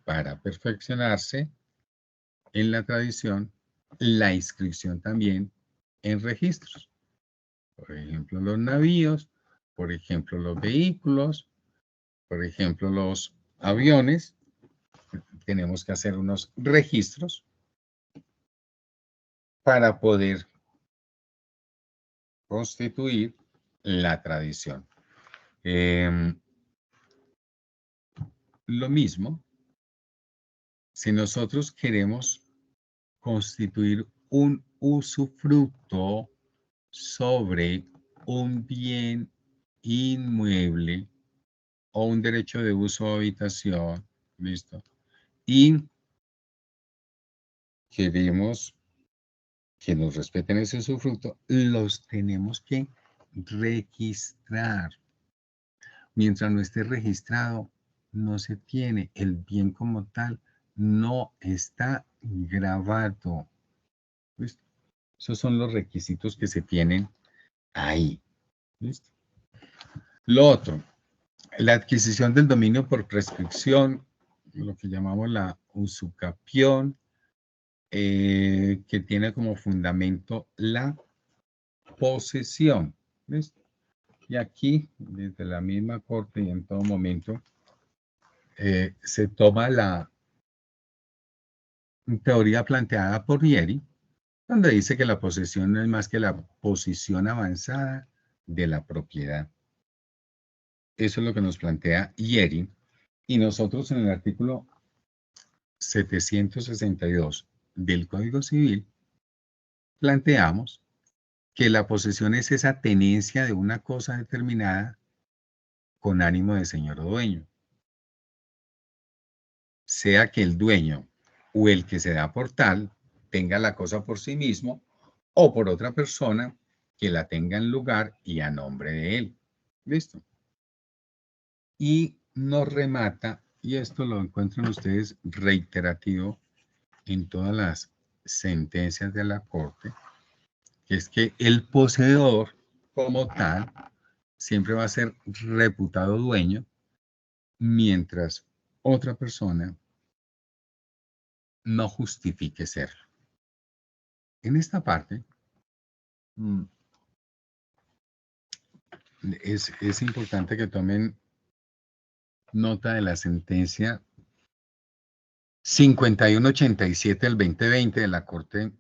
para perfeccionarse en la tradición, la inscripción también en registros. Por ejemplo, los navíos, por ejemplo, los vehículos, por ejemplo, los aviones. Tenemos que hacer unos registros para poder constituir la tradición. Lo mismo, si nosotros queremos constituir un usufructo sobre un bien inmueble o un derecho de uso o habitación, ¿listo? Y queremos que nos respeten ese usufructo, los tenemos que registrar. Mientras no esté registrado, no se tiene. El bien como tal no está grabado. ¿Listo? Esos son los requisitos que se tienen ahí. ¿Listo? Lo otro, la adquisición del dominio por prescripción, lo que llamamos la usucapión, que tiene como fundamento la posesión. ¿Listo? Y aquí, desde la misma corte y en todo momento, se toma la teoría planteada por Vieri, donde dice que la posesión no es más que la posición avanzada de la propiedad. Eso es lo que nos plantea Vieri. Y nosotros en el artículo 762 del Código Civil planteamos que la posesión es esa tenencia de una cosa determinada con ánimo de señor o dueño. Sea que el dueño o el que se da por tal tenga la cosa por sí mismo o por otra persona que la tenga en lugar y a nombre de él. ¿Listo? Y nos remata, y esto lo encuentran ustedes reiterativo en todas las sentencias de la Corte, que es que el poseedor como tal siempre va a ser reputado dueño, mientras otra persona no justifique serlo. En esta parte es importante que tomen nota de la sentencia 5187 del 2020 de la Corte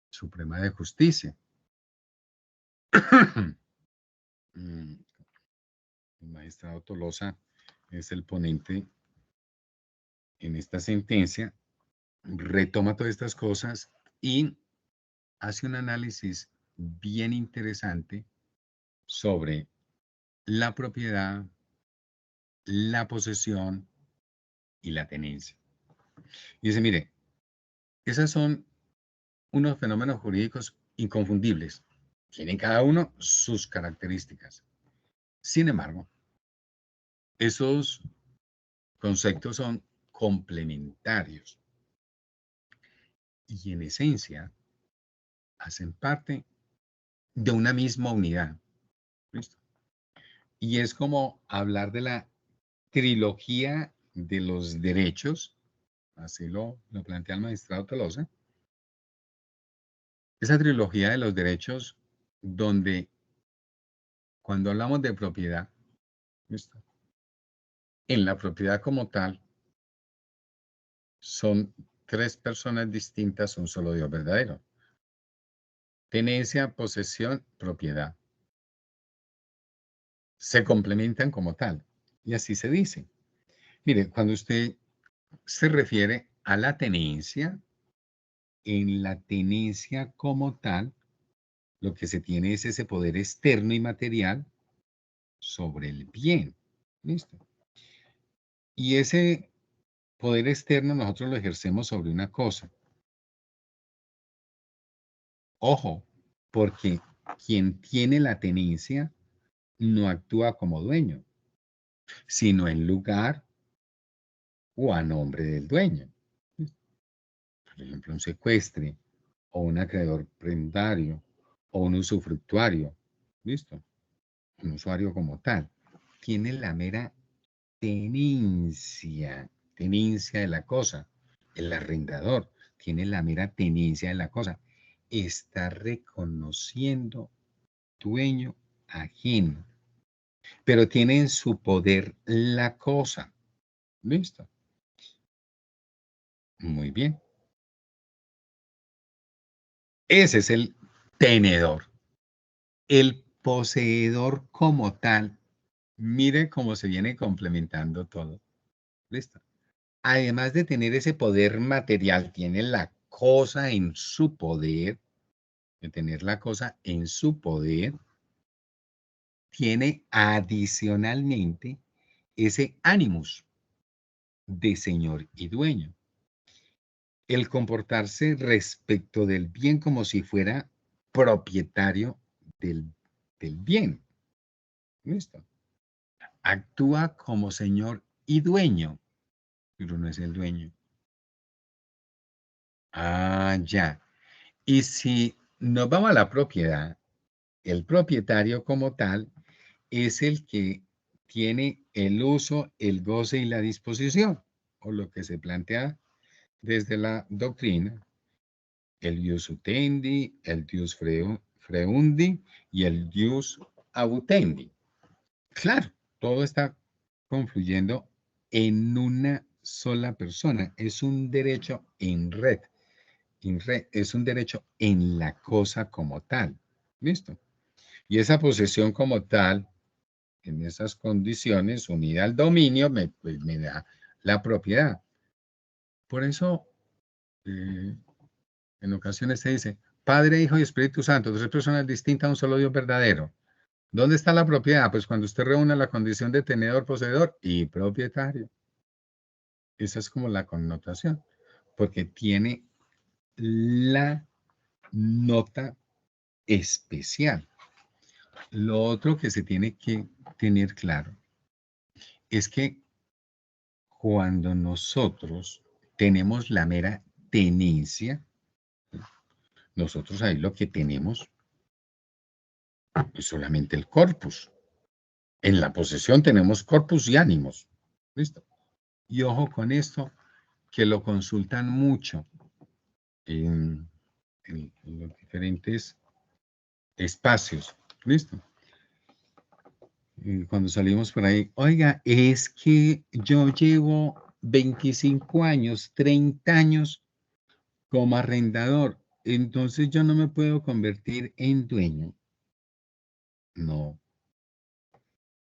Suprema de Justicia. El magistrado Tolosa es el ponente en esta sentencia, retoma todas estas cosas y hace un análisis bien interesante sobre la propiedad, la posesión y la tenencia. Y dice, mire, esos son unos fenómenos jurídicos inconfundibles. Tienen cada uno sus características. Sin embargo, esos conceptos son complementarios y en esencia hacen parte de una misma unidad. ¿Listo? Y es como hablar de la trilogía de los derechos, así lo plantea el magistrado Tolosa, esa trilogía de los derechos donde cuando hablamos de propiedad, ¿listo? En la propiedad como tal, son tres personas distintas, un solo Dios verdadero. Tenencia, posesión, propiedad. Se complementan como tal. Y así se dice. Mire, cuando usted se refiere a la tenencia, en la tenencia como tal, lo que se tiene es ese poder externo y material sobre el bien. ¿Listo? Y ese poder externo nosotros lo ejercemos sobre una cosa. Ojo, porque quien tiene la tenencia no actúa como dueño, sino en lugar o a nombre del dueño. Por ejemplo, un secuestre o un acreedor prendario o un usufructuario. ¿Listo? Un usuario como tal. Tiene la mera tenencia de la cosa. El arrendador tiene la mera tenencia de la cosa. Está reconociendo dueño ajeno, pero tiene en su poder la cosa. ¿Listo? Muy bien. Ese es el tenedor. El poseedor como tal, mire cómo se viene complementando todo. ¿Listo? Además de tener ese poder material, tiene la cosa en su poder, de tener la cosa en su poder, tiene adicionalmente ese animus de señor y dueño. El comportarse respecto del bien como si fuera propietario del bien. ¿Listo? Actúa como señor y dueño, pero no es el dueño. Ah, ya. Y si nos vamos a la propiedad, el propietario como tal es el que tiene el uso, el goce y la disposición, o lo que se plantea desde la doctrina, el ius utendi, el ius freundi y el ius abutendi. Claro, todo está confluyendo en una sola persona. Es un derecho en red. Es un derecho en la cosa como tal. ¿Listo? Y esa posesión como tal, en esas condiciones, unida al dominio, pues, me da la propiedad. Por eso, en ocasiones se dice, Padre, Hijo y Espíritu Santo, tres personas distintas, un solo Dios verdadero. ¿Dónde está la propiedad? Pues cuando usted reúne la condición de tenedor, poseedor y propietario. Esa es como la connotación, porque tiene la nota especial. Lo otro que se tiene que tener claro es que cuando nosotros tenemos la mera tenencia, nosotros ahí lo que tenemos es solamente el corpus. En la posesión tenemos corpus y ánimos. ¿Listo? Y ojo con esto, que lo consultan mucho en los diferentes espacios. ¿Listo? Y cuando salimos por ahí, oiga, es que yo llevo 25 años, 30 años como arrendador, entonces yo no me puedo convertir en dueño. No.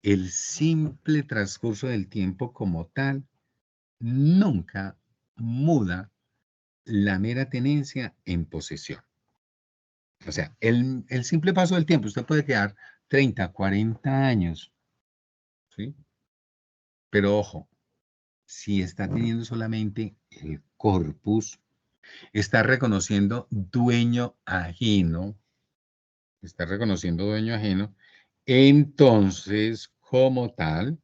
El simple transcurso del tiempo como tal nunca muda la mera tenencia en posesión. O sea, el simple paso del tiempo, usted puede quedar 30, 40 años, ¿sí? Pero ojo, si está teniendo solamente el corpus, está reconociendo dueño ajeno, entonces, como tal,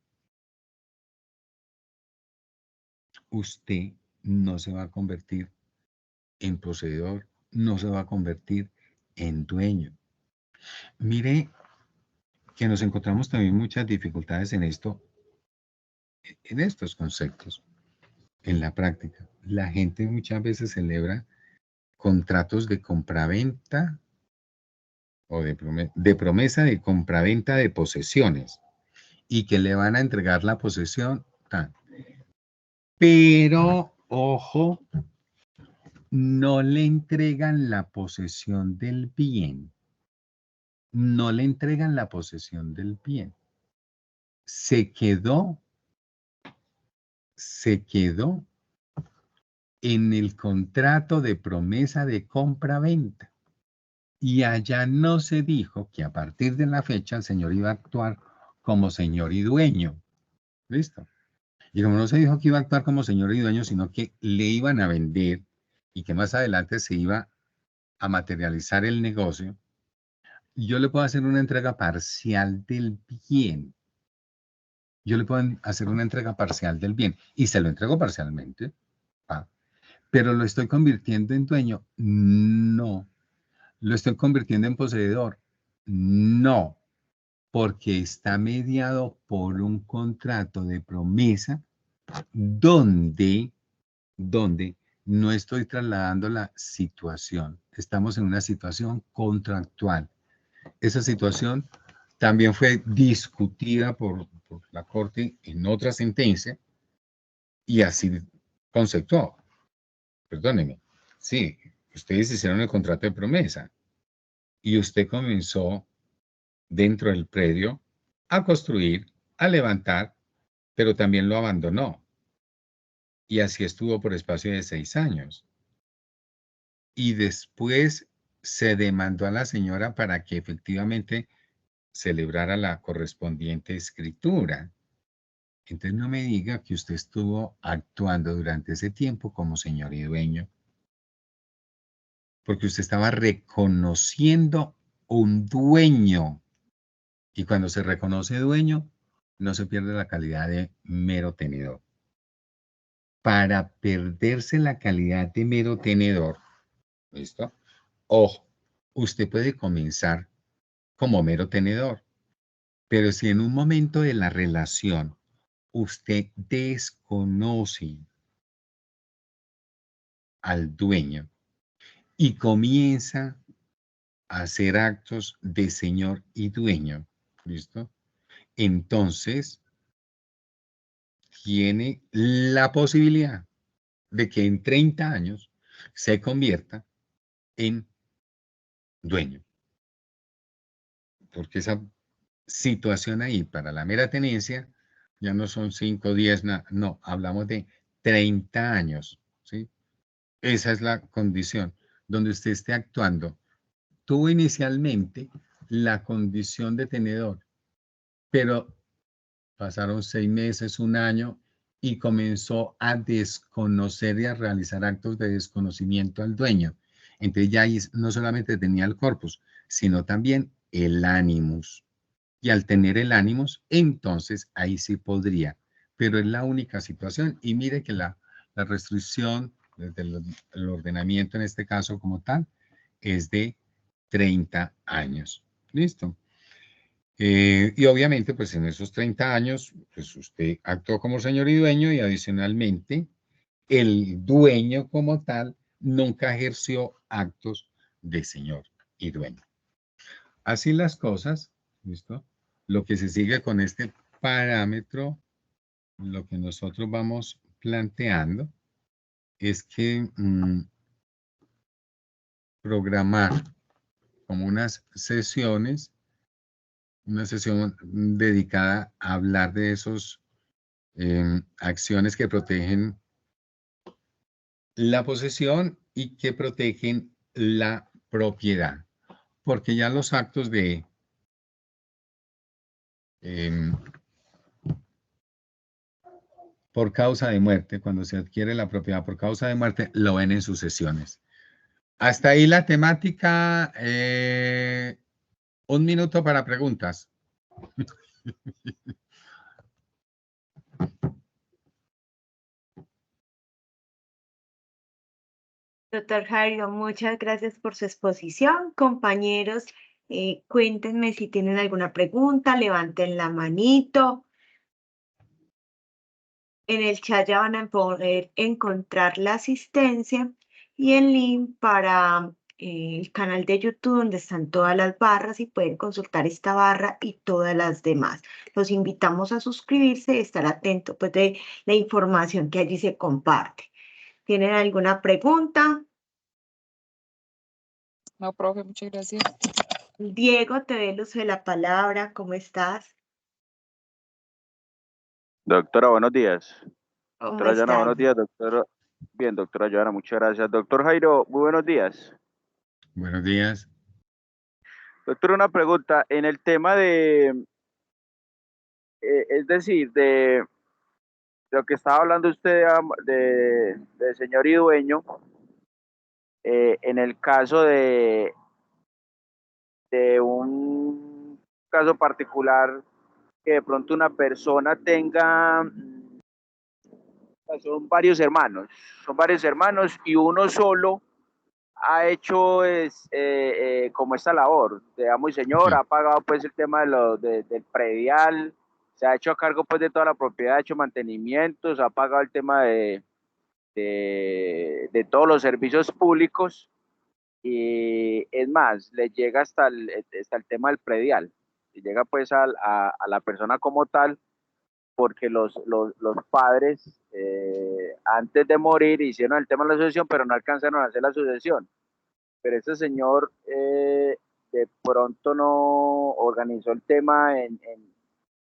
usted no se va a convertir en poseedor, no se va a convertir en dueño. Mire que nos encontramos también muchas dificultades en esto, en estos conceptos, en la práctica. La gente muchas veces celebra contratos de compraventa o de promesa de compraventa de posesiones y que le van a entregar la posesión. Pero, ojo, no le entregan la posesión del bien. No le entregan la posesión del bien. Se quedó en el contrato de promesa de compra-venta. Y allá no se dijo que a partir de la fecha el señor iba a actuar como señor y dueño. ¿Listo? Y como no se dijo que iba a actuar como señor y dueño, sino que le iban a vender y que más adelante se iba a materializar el negocio, yo le puedo hacer una entrega parcial del bien. Yo le puedo hacer una entrega parcial del bien y se lo entrego parcialmente. Pero lo estoy convirtiendo en dueño. No. ¿Lo estoy convirtiendo en poseedor? No, porque está mediado por un contrato de promesa donde no estoy trasladando la situación. Estamos en una situación contractual. Esa situación también fue discutida por la Corte en otra sentencia y así conceptuó. Perdóneme. Sí, ustedes hicieron el contrato de promesa y usted comenzó dentro del predio a construir, a levantar, pero también lo abandonó. Y así estuvo por espacio de 6 años. Y después se demandó a la señora para que efectivamente celebrara la correspondiente escritura. Entonces no me diga que usted estuvo actuando durante ese tiempo como señor y dueño, porque usted estaba reconociendo un dueño. Y cuando se reconoce dueño, no se pierde la calidad de mero tenedor. Para perderse la calidad de mero tenedor, ¿listo? Ojo, usted puede comenzar como mero tenedor, pero si en un momento de la relación usted desconoce al dueño y comienza a hacer actos de señor y dueño, ¿listo? Entonces, tiene la posibilidad de que en 30 años se convierta en dueño. Porque esa situación ahí para la mera tenencia ya no son 5, 10, no, hablamos de 30 años, ¿sí? Esa es la condición donde usted esté actuando. Tuvo inicialmente la condición de tenedor, pero pasaron 6 meses, 1 año, y comenzó a desconocer y a realizar actos de desconocimiento al dueño. Entonces ya ahí no solamente tenía el corpus, sino también el animus. Y al tener el animus, entonces ahí sí podría, pero es la única situación. Y mire que la restricción desde el ordenamiento en este caso como tal es de 30 años. ¿Listo? Y obviamente, pues en esos 30 años, pues usted actuó como señor y dueño y adicionalmente el dueño como tal nunca ejerció actos de señor y dueño. Así las cosas, ¿listo? Lo que se sigue con este parámetro, lo que nosotros vamos planteando es que programar como unas sesiones, una sesión dedicada a hablar de esos acciones que protegen la posesión y que protegen la propiedad. Porque ya los actos de por causa de muerte, cuando se adquiere la propiedad por causa de muerte, lo ven en sucesiones. Hasta ahí la temática. 1 minuto para preguntas. Doctor Jairo, muchas gracias por su exposición. Compañeros, cuéntenme si tienen alguna pregunta, levanten la manito. En el chat ya van a poder encontrar la asistencia y el link para el canal de YouTube donde están todas las barras y pueden consultar esta barra y todas las demás. Los invitamos a suscribirse y estar atentos pues, de la información que allí se comparte. ¿Tienen alguna pregunta? No, profe, muchas gracias. Diego, te doy el uso de la palabra. ¿Cómo estás? Doctora, buenos días. ¿Cómo Doctora Joana, estás? buenos días, doctora. Bien, doctora Joana, muchas gracias. Doctor Jairo, muy buenos días. Buenos días. Doctor, una pregunta. En el tema de, es decir, de lo que estaba hablando usted de señor y dueño, en el caso de un caso particular, que de pronto una persona tenga, son varios hermanos y uno solo ha hecho como esta labor de amo y señor, Sí. ha pagado pues el tema del predial, se ha hecho a cargo pues de toda la propiedad, ha hecho mantenimientos, ha pagado el tema de todos los servicios públicos y es más, le llega hasta el tema del predial, y llega pues a la persona como tal porque los padres antes de morir hicieron el tema de la sucesión pero no alcanzaron a hacer la sucesión. Pero ese señor de pronto no organizó el tema en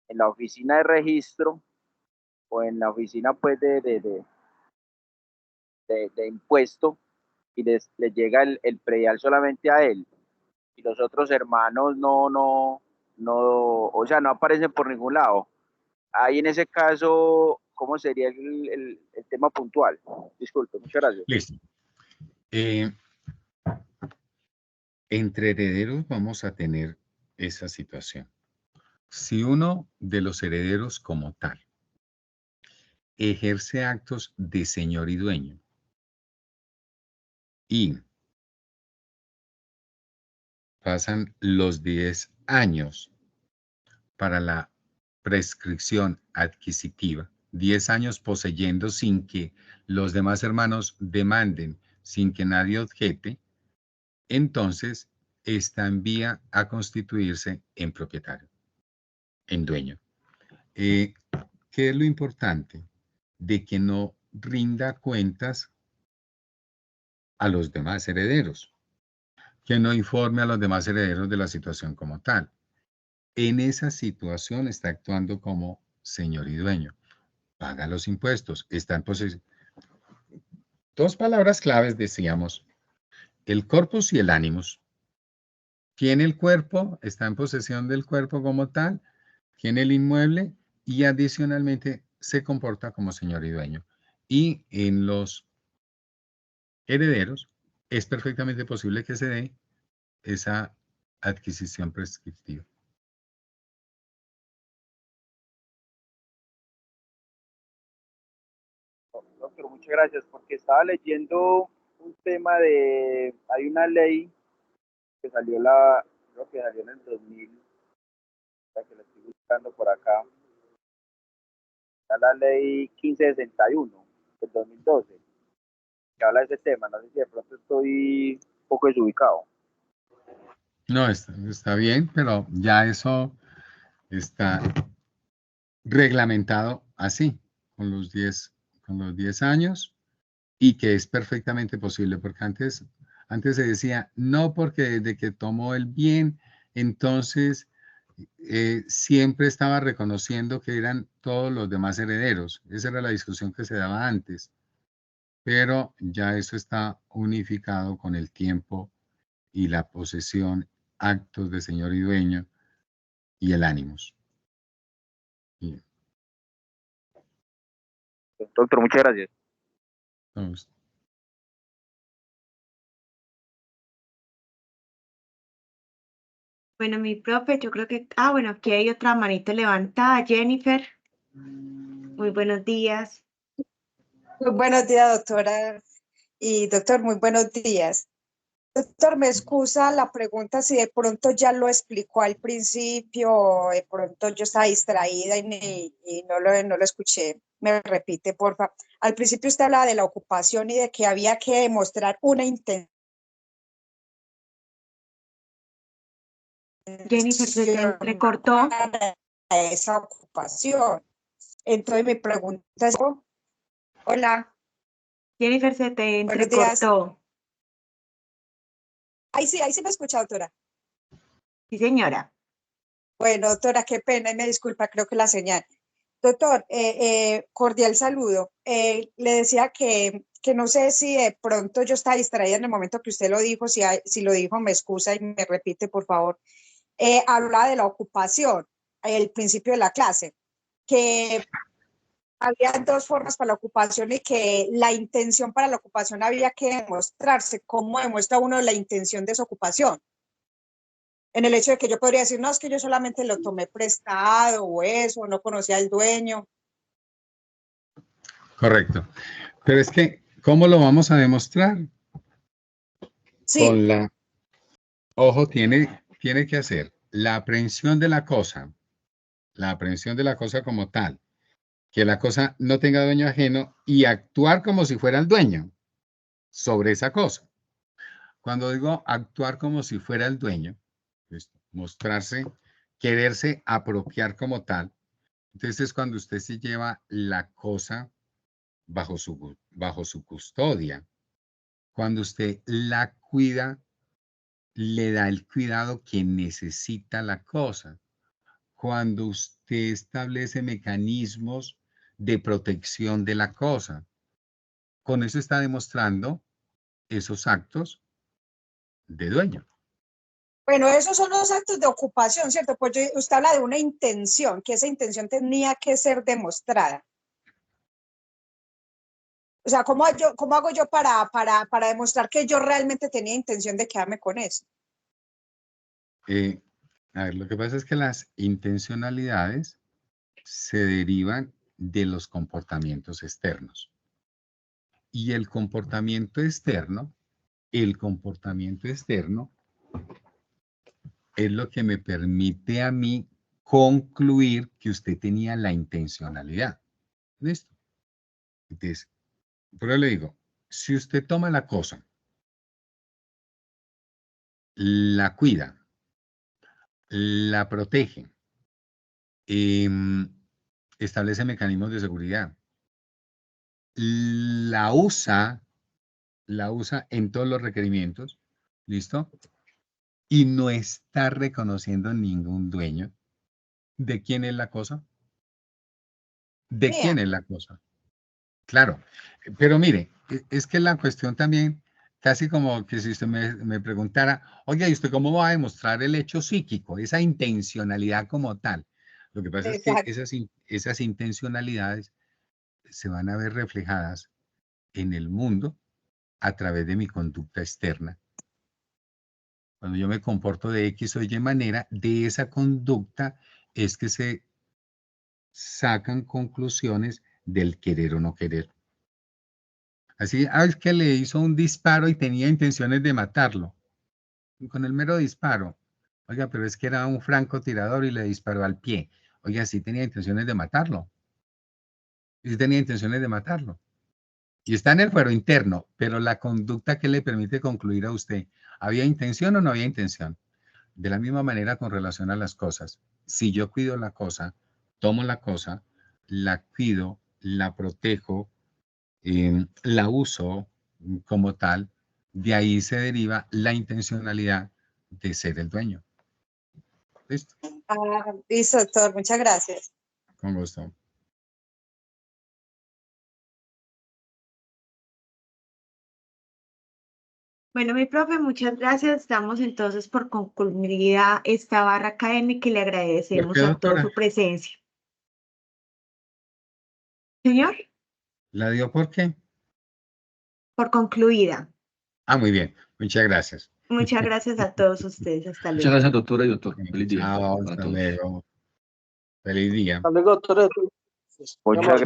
la oficina de registro o en la oficina pues de impuesto y le llega el predial solamente a él y los otros hermanos no, o sea, no aparecen por ningún lado. Ahí en ese caso, ¿cómo sería el tema puntual? Disculpe, muchas gracias. Listo. Entre herederos vamos a tener esa situación. Si uno de los herederos como tal ejerce actos de señor y dueño y pasan los 10 años para la prescripción adquisitiva, 10 años poseyendo sin que los demás hermanos demanden, sin que nadie objete, entonces está en vía a constituirse en propietario, en dueño. ¿Qué es lo importante? De que no rinda cuentas a los demás herederos, que no informe a los demás herederos de la situación como tal. En esa situación está actuando como señor y dueño. Paga los impuestos, está en posesión. 2 palabras claves decíamos, el corpus y el animus. Tiene el cuerpo, está en posesión del cuerpo como tal, tiene el inmueble y adicionalmente se comporta como señor y dueño. Y en los herederos es perfectamente posible que se dé esa adquisición prescriptiva. Doctor, muchas gracias, porque estaba leyendo un tema hay una ley que salió creo que salió en el 2000, la que la estoy buscando por acá, está la ley 1561 del 2012, que habla de ese tema. No sé si de pronto estoy un poco desubicado. No, está bien, pero ya eso está reglamentado así, con los 10 años, y que es perfectamente posible, porque antes se decía, no, porque desde que tomó el bien, entonces siempre estaba reconociendo que eran todos los demás herederos. Esa era la discusión que se daba antes, pero ya eso está unificado con el tiempo y la posesión, actos de señor y dueño y el ánimos. Bien. Doctor, muchas gracias. Entonces, Bueno, mi profe, yo creo que, bueno, aquí hay otra manito levantada, Jennifer. Muy buenos días. Muy buenos días, doctora. Y doctor, muy buenos días. Doctor, me excusa la pregunta si de pronto ya lo explicó al principio, o de pronto yo estaba distraída y no lo escuché. Me repite, por favor. Al principio usted hablaba de la ocupación y de que había que demostrar una intención. Jennifer, se te entrecortó. Para esa ocupación. Entonces mi pregunta es, hola. Jennifer, se te Buenos días. entrecortó. Ahí sí me escucha, doctora. Sí, señora. Bueno, doctora, qué pena y me disculpa, creo que la señal. Doctor, cordial saludo. Le decía que no sé si de pronto yo estaba distraída en el momento que usted lo dijo, si lo dijo me excusa y me repite, por favor. Hablaba de la ocupación, el principio de la clase, que había dos formas para la ocupación y que la intención para la ocupación había que demostrarse. ¿Cómo demuestra uno la intención de esa ocupación? En el hecho de que yo podría decir, no, es que yo solamente lo tomé prestado o eso, no conocía al dueño. correcto. Pero es que, ¿cómo lo vamos a demostrar? Sí. Ojo, tiene que hacer la aprehensión de la cosa como tal, que la cosa no tenga dueño ajeno y actuar como si fuera el dueño sobre esa cosa. Cuando digo actuar como si fuera el dueño, pues mostrarse, quererse apropiar como tal, entonces es cuando usted se lleva la cosa bajo su custodia, cuando usted la cuida, le da el cuidado que necesita la cosa, cuando usted establece mecanismos de protección de la cosa. Con eso está demostrando esos actos de dueño. Bueno, esos son los actos de ocupación, ¿cierto? Pues usted habla de una intención, que esa intención tenía que ser demostrada. O sea, ¿cómo hago yo para demostrar que yo realmente tenía intención de quedarme con eso? A ver, lo que pasa es que las intencionalidades se derivan de los comportamientos externos. Y el comportamiento externo es lo que me permite a mí concluir que usted tenía la intencionalidad. ¿Listo? Entonces, pero le digo, si usted toma la cosa, la cuida, la protege, establece mecanismos de seguridad, la usa en todos los requerimientos, ¿listo? Y no está reconociendo ningún dueño. ¿De quién es la cosa? ¿De Mía. quién es la cosa? Claro, pero mire, es que la cuestión también, casi como que si usted me preguntara, oye, ¿y usted cómo va a demostrar el hecho psíquico, esa intencionalidad como tal? Lo que pasa es que esas intencionalidades se van a ver reflejadas en el mundo a través de mi conducta externa. Cuando yo me comporto de X o Y manera, de esa conducta es que se sacan conclusiones del querer o no querer. Así, es que le hizo un disparo y tenía intenciones de matarlo. Y con el mero disparo. Oiga, pero es que era un francotirador y le disparó al pie. Oiga, sí tenía intenciones de matarlo. Sí tenía intenciones de matarlo. Y está en el fuero interno, pero la conducta que le permite concluir a usted, ¿había intención o no había intención? De la misma manera con relación a las cosas. Si yo cuido la cosa, tomo la cosa, la cuido, la protejo, la uso como tal, de ahí se deriva la intencionalidad de ser el dueño. ¿Listo? Listo, doctor, muchas gracias. Con gusto. Bueno, mi profe, muchas gracias. Damos entonces por concluida esta barra académica y le ¿Por agradecemos qué, a todos doctora? su presencia. Señor, ¿La dio por qué? por concluida. Ah, muy bien. Muchas gracias. Muchas gracias a todos ustedes. Hasta Muchas luego. gracias, doctora y doctor. Feliz día Chao, para hasta todos. luego. Feliz día. Hasta luego, doctor. Muchas